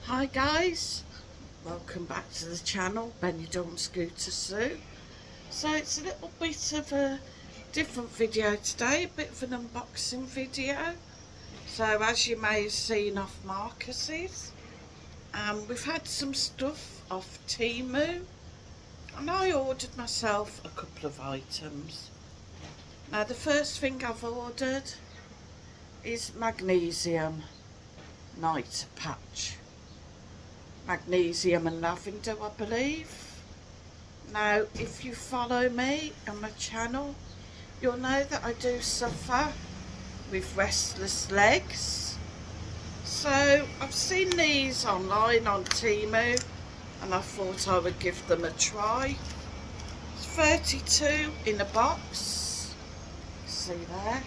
Hi guys, welcome back to the channel, Benny Dunn Scooter Sue. So it's a little bit of a different video today, a bit of an unboxing video. So as you may have seen off Marcus's, we've had some stuff off Temu and I ordered myself a couple of items. Now the first thing I've ordered is magnesium night patch. Magnesium and lavender, I believe. Now if you follow me on my channel, you'll know that I do suffer with restless legs. So I've seen these online on Temu and I thought I would give them a try. It's 32 in a box, see there.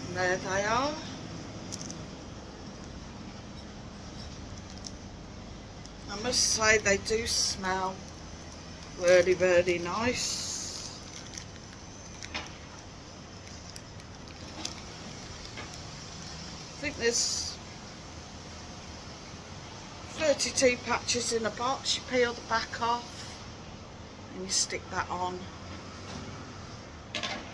And there they are. I must say they do smell really, really nice. I think there's 32 patches in a box. You peel the back off and you stick that on.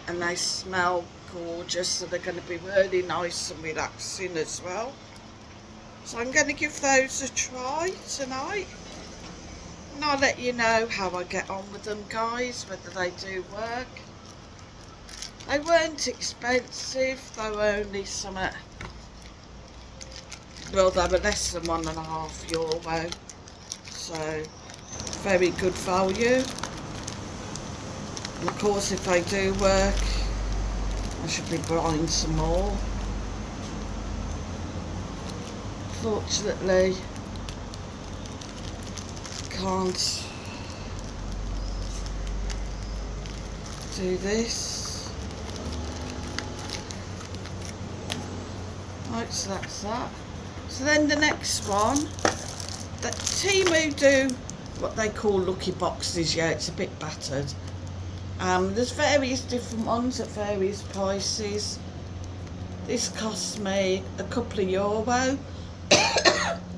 And they smell gorgeous, so they're going to be really nice and relaxing as well. So I'm going to give those a try tonight, and I'll let you know how I get on with them, guys, whether they do work. They weren't expensive, they were only something, well, they were less than €1.50, so very good value. And of course if they do work, I should be buying some more. Fortunately, can't do this. Right, so that's that. So then the next one, that Temu do what they call lucky boxes. Yeah, it's a bit battered. There's various different ones at various prices. This cost me a couple of euro.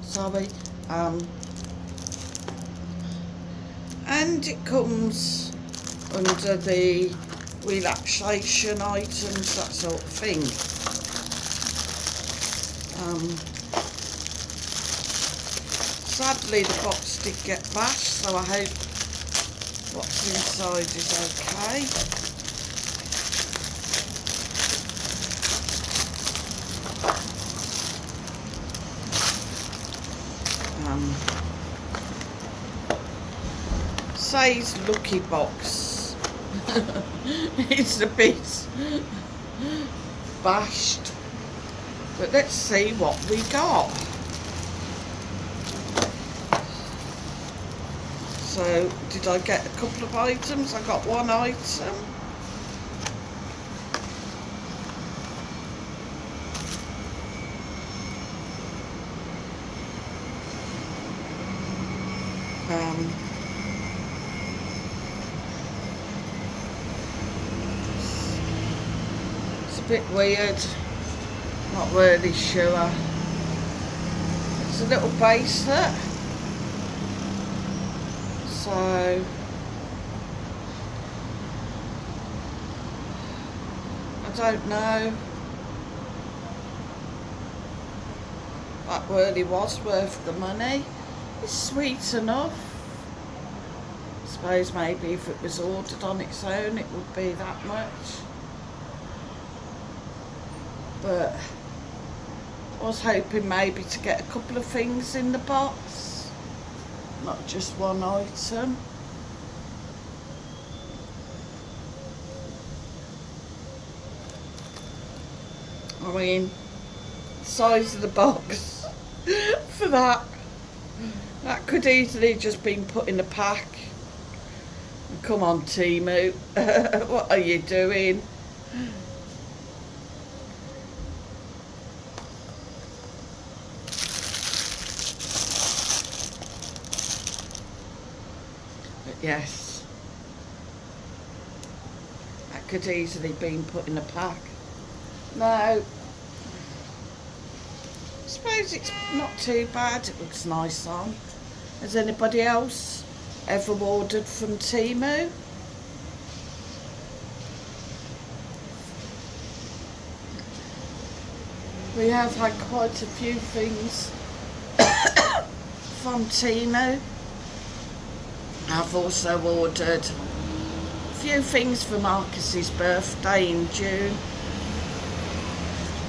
Sorry. And it comes under the relaxation items, that sort of thing. Sadly the box did get bashed, so I hope what's inside is okay. Says lucky box. It's a bit bashed, but let's see what we got. So did I get a couple of items? I got one item. It's a bit weird, not really sure. It's a little bracelet. So I don't know. That really was worth the money. It's sweet enough. I suppose maybe if it was ordered on its own it would be that much. But I was hoping maybe to get a couple of things in the box, not just one item. I mean, the size of the box for that could easily just been put in a pack. Come on, Temu, what are you doing? But yes, that could easily been put in a pack. No, I suppose it's not too bad. It looks nice on. Has anybody else ever ordered from Temu? We have had quite a few things from Temu. I've also ordered a few things for Marcus's birthday in June.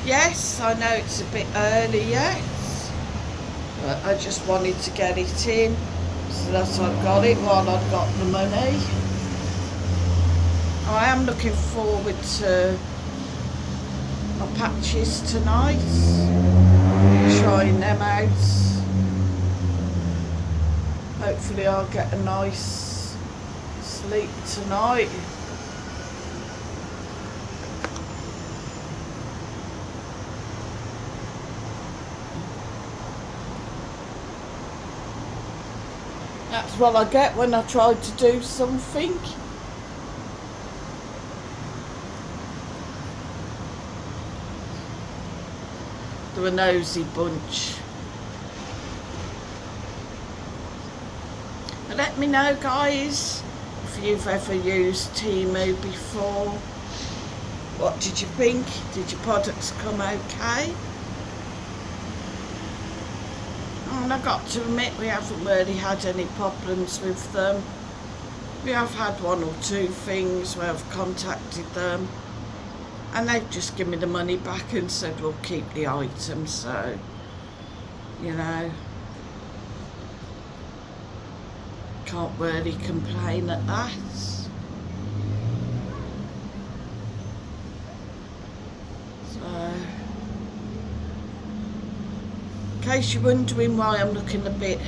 Yes, I know it's a bit early yet, but I just wanted to get it in so that I've got it while I've got the money. I am looking forward to my patches tonight, trying them out. Hopefully I'll get a nice sleep tonight. That's what I get when I try to do something. They're a nosy bunch. But let me know, guys, if you've ever used Temu before. What did you think? Did your products come okay? And I've got to admit, we haven't really had any problems with them. We have had one or two things where I've contacted them and they've just given me the money back and said we'll keep the item, so, you know, can't really complain at that. So, in case you're wondering why I'm looking a bit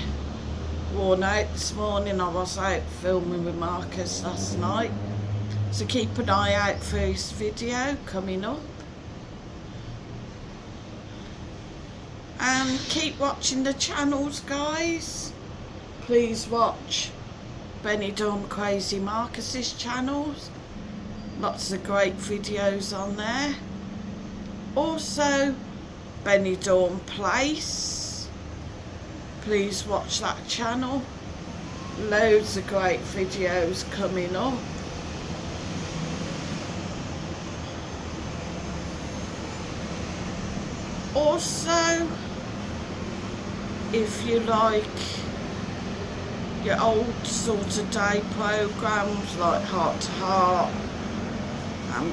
worn out this morning, I was out filming with Marcus last night. So keep an eye out for his video coming up. And keep watching the channels, guys. Please watch Benny Dawn Crazy Marcus's channels. Lots of great videos on there. Also, Benny Dawn Place. Please watch that channel. Loads of great videos coming up. Also, if you like your old sort of day programmes like Heart to Heart,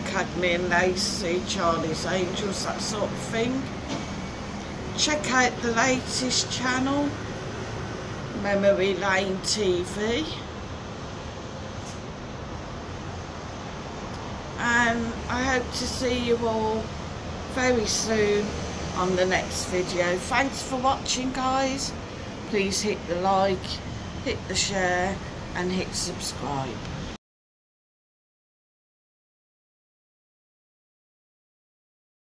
Cagney and Lacey, Charlie's Angels, that sort of thing, check out the latest channel, Memory Lane TV. And I hope to see you all very soon on the next video. Thanks for watching, guys. Please hit the like, hit the share and hit subscribe.